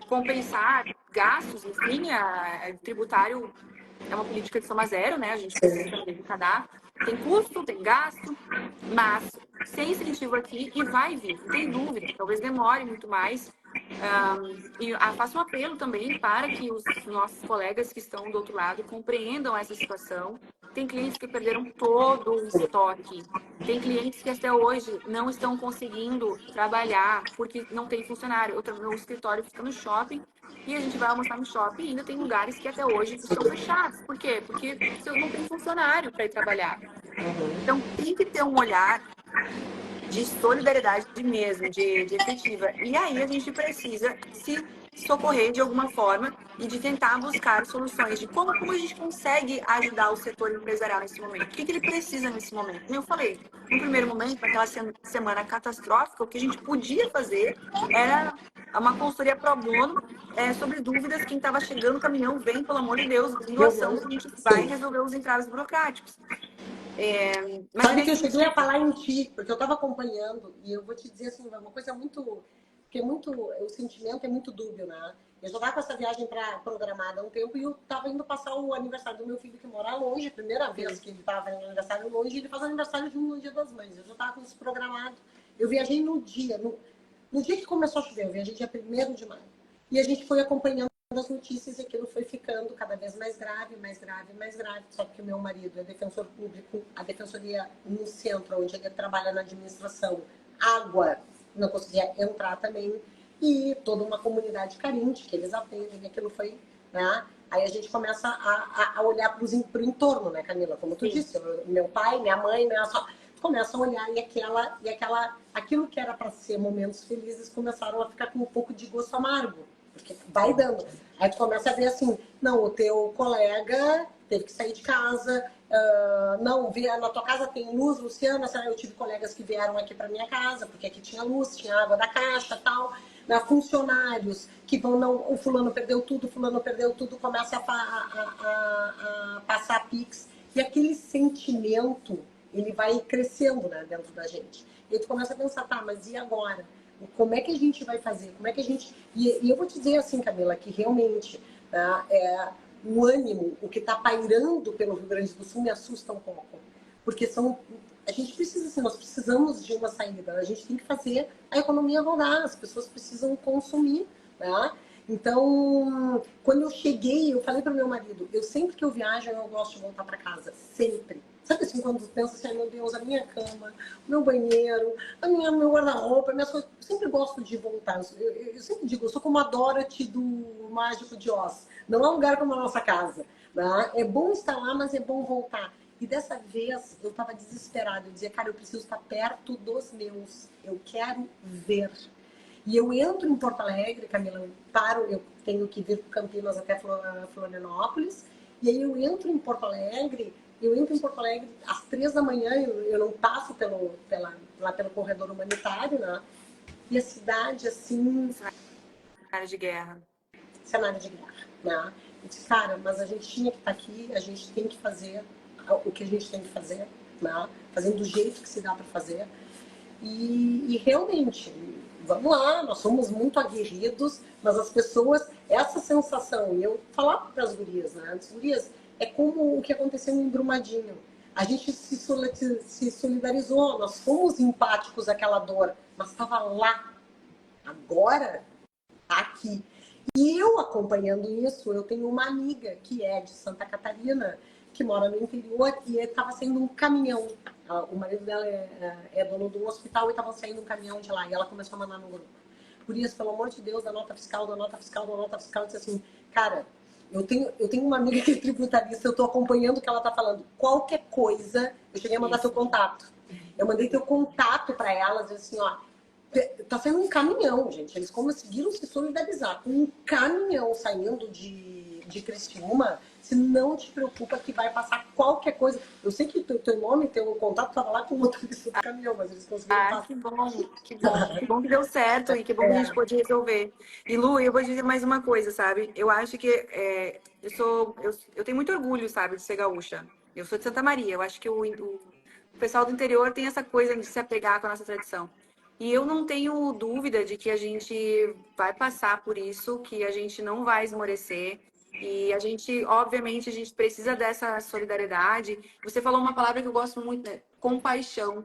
compensar gastos, enfim, tributário é uma política de soma zero, né? A gente precisa arrecadar. Tem custo, tem gasto, mas sem incentivo aqui, e vai vir, não tem dúvida, talvez demore muito mais. Faço um apelo também para que os nossos colegas que estão do outro lado compreendam essa situação. Tem clientes que perderam todo o estoque. Tem clientes que até hoje não estão conseguindo trabalhar porque não tem funcionário. Meu escritório fica no shopping e a gente vai almoçar no shopping e ainda tem lugares que até hoje estão fechados. Por quê? Porque não tem funcionário para ir trabalhar. Então, tem que ter um olhar de solidariedade mesmo, de efetiva. E aí a gente precisa se socorrer de alguma forma e de tentar buscar soluções de como a gente consegue ajudar o setor empresarial nesse momento. O que ele precisa nesse momento? Como eu falei, no primeiro momento, naquela semana catastrófica, o que a gente podia fazer era uma consultoria pro bono sobre dúvidas. Quem estava chegando, o caminhão vem, pelo amor de Deus, doação, que a gente vai resolver os entraves burocráticos. Mas sabe que eu cheguei a falar em ti, porque eu estava acompanhando, e eu vou te dizer assim, uma coisa muito... Porque o sentimento é muito dúbio, né? Eu já estava com essa viagem programada há um tempo e eu estava indo passar o aniversário do meu filho que mora longe, a primeira vez que ele estava fazendo aniversário longe, ele faz aniversário junto no Dia das Mães. Eu já estava com isso programado. Eu viajei no dia que começou a chover, eu viajei dia 1º de maio. E a gente foi acompanhando as notícias e aquilo foi ficando cada vez mais grave, mais grave, mais grave. Só que o meu marido é defensor público, a defensoria no centro, onde ele trabalha na administração, água, não conseguia entrar também, e toda uma comunidade carente que eles atendem, e aquilo foi, né? Aí a gente começa a olhar para o entorno, né, Camila? Como tu disse, meu pai, minha mãe, minha sogra, começam a olhar e aquilo que era para ser momentos felizes começaram a ficar com um pouco de gosto amargo. Porque vai dando. Aí tu começa a ver assim, não, o teu colega teve que sair de casa, não, na tua casa tem luz, Luciana, eu tive colegas que vieram aqui para minha casa, porque aqui tinha luz, tinha água da caixa, tal, funcionários que vão, não, o fulano perdeu tudo, começa a passar Pix, e aquele sentimento, ele vai crescendo, né, dentro da gente. E tu começa a pensar, tá, mas e agora? Como é que a gente vai fazer? Como é que a gente... E eu vou te dizer assim, Camila, que realmente o ânimo, o que está pairando pelo Rio Grande do Sul me assusta um pouco. Porque a gente precisa, assim, nós precisamos de uma saída. A gente tem que fazer a economia rodar, as pessoas precisam consumir, né? Então, quando eu cheguei, eu falei para o meu marido, sempre que eu viajo, eu gosto de voltar para casa, sempre. Sabe assim, quando tu pensa assim, meu Deus, a minha cama, o meu banheiro, meu guarda-roupa, minhas coisas, eu sempre gosto de voltar. Eu sempre digo, eu sou como a Dorothy do Mágico de Oz. Não é um lugar como a nossa casa. Né? É bom estar lá, mas é bom voltar. E dessa vez, eu estava desesperada. Eu dizia, cara, eu preciso estar perto dos meus. Eu quero ver. E eu entro em Porto Alegre, Camila, eu tenho que vir para Campinas até Florianópolis. E aí eu entro em Porto Alegre às 3 da manhã, eu não passo lá pelo corredor humanitário, né? E a cidade, assim... Cenário de guerra. Cenário de guerra, né? Eu disse, cara, mas a gente tinha que estar aqui, a gente tem que fazer o que a gente tem que fazer, né? Fazendo do jeito que se dá para fazer. E realmente, vamos lá, nós somos muito aguerridos, mas as pessoas, essa sensação, e eu falava para as gurias, né? As gurias, é como o que aconteceu em Brumadinho. A gente se solidarizou, nós fomos empáticos àquela dor, mas estava lá. Agora, tá aqui. E eu acompanhando isso, eu tenho uma amiga que é de Santa Catarina, que mora no interior, e estava saindo um caminhão. O marido dela é dono de um hospital e estava saindo um caminhão de lá. E ela começou a mandar no grupo. Por isso, pelo amor de Deus, da nota fiscal, da nota fiscal, da nota fiscal. Eu disse assim, cara, eu tenho uma amiga que é tributarista, eu estou acompanhando o que ela está falando. Qualquer coisa, eu cheguei a mandar seu contato. Eu mandei teu contato para ela, disse assim, ó, tá saindo um caminhão, gente. Eles conseguiram se solidarizar com um caminhão saindo de Criciúma. Se não te preocupa que vai passar qualquer coisa. Eu sei que teu nome, teu contato estava lá com o motorista do caminhão, mas eles conseguiram passar. Que bom, que bom. Que bom que deu certo e que bom que a gente pôde resolver. E Lu, eu vou dizer mais uma coisa, sabe? Eu acho que eu tenho muito orgulho, sabe, de ser gaúcha. Eu sou de Santa Maria. Eu acho que o pessoal do interior tem essa coisa de se apegar com a nossa tradição. E eu não tenho dúvida de que a gente vai passar por isso, que a gente não vai esmorecer. E a gente, obviamente, a gente precisa dessa solidariedade. Você falou uma palavra que eu gosto muito, né? Compaixão.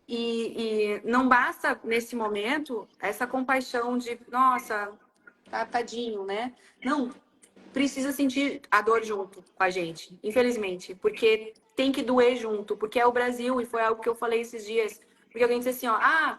E não basta, nesse momento, essa compaixão de, nossa, tadinho, né? Não, precisa sentir a dor junto com a gente, infelizmente. Porque tem que doer junto, porque é o Brasil, e foi algo que eu falei esses dias. Porque alguém disse assim, ó,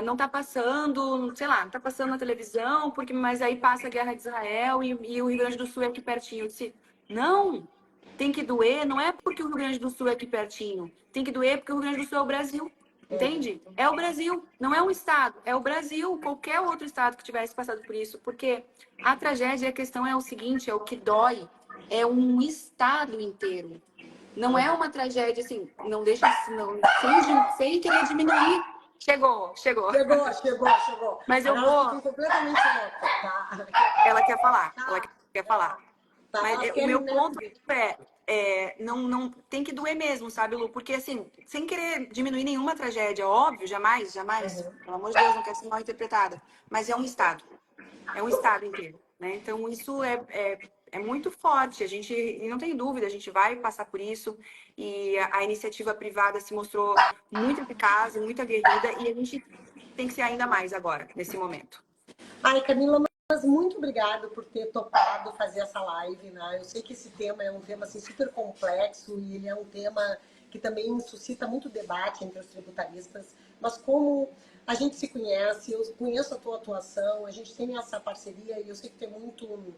não tá passando, sei lá, não tá passando na televisão, mas aí passa a guerra de Israel e o Rio Grande do Sul é aqui pertinho. Eu disse, não, tem que doer, não é porque o Rio Grande do Sul é aqui pertinho, tem que doer porque o Rio Grande do Sul é o Brasil, entende? É o Brasil, não é um estado, é o Brasil, qualquer outro estado que tivesse passado por isso, porque a tragédia, a questão é o seguinte, é o que dói, é um estado inteiro. Não é uma tragédia assim, não deixa, não, sem querer diminuir. Chegou. Mas eu vou. Completamente louca, tá? Ela quer falar. Tá, Mas o meu ponto não tem que doer mesmo, sabe, Lu? Porque assim, sem querer diminuir nenhuma tragédia, óbvio, jamais. Pelo amor de Deus, não quero ser mal interpretada. Mas é um estado inteiro, né? Então isso é muito forte. A gente não tem dúvida, a gente vai passar por isso. E a iniciativa privada se mostrou muito eficaz, muito aguerrida, e a gente tem que ser ainda mais agora, nesse momento. Ai, Camila, mas muito obrigada por ter topado fazer essa live, né? Eu sei que esse tema é um tema assim, super complexo e ele é um tema que também suscita muito debate entre os tributaristas, mas como a gente se conhece, eu conheço a tua atuação, a gente tem essa parceria e eu sei que tu é muito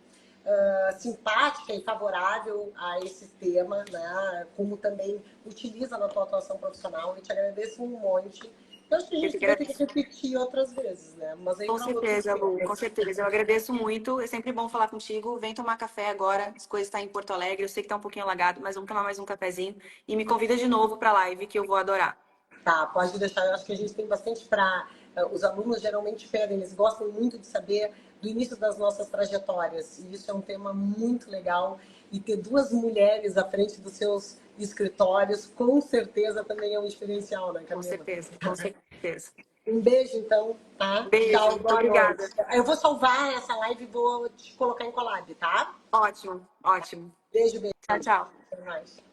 simpática e favorável a esse tema, né? Como também utiliza na tua atuação profissional. Eu te agradeço um monte. Eu acho que a gente vai ter que repetir outras vezes, né? Mas aí com certeza, Lu, com certeza. Eu agradeço muito. É sempre bom falar contigo. Vem tomar café agora. As coisas estão em Porto Alegre. Eu sei que está um pouquinho alagado, mas vamos tomar mais um cafezinho. E me convida de novo para a live, que eu vou adorar. Tá, pode deixar. Eu acho que a gente tem bastante para... Os alunos geralmente pedem, eles gostam muito de saber do início das nossas trajetórias. E isso é um tema muito legal. E ter duas mulheres à frente dos seus escritórios, com certeza também é um diferencial, né, Camila? Com certeza. Um beijo, então, tá? Beijo, tchau, boa obrigada. Noite. Eu vou salvar essa live e vou te colocar em collab, tá? Ótimo. Beijo. Tchau. Até mais.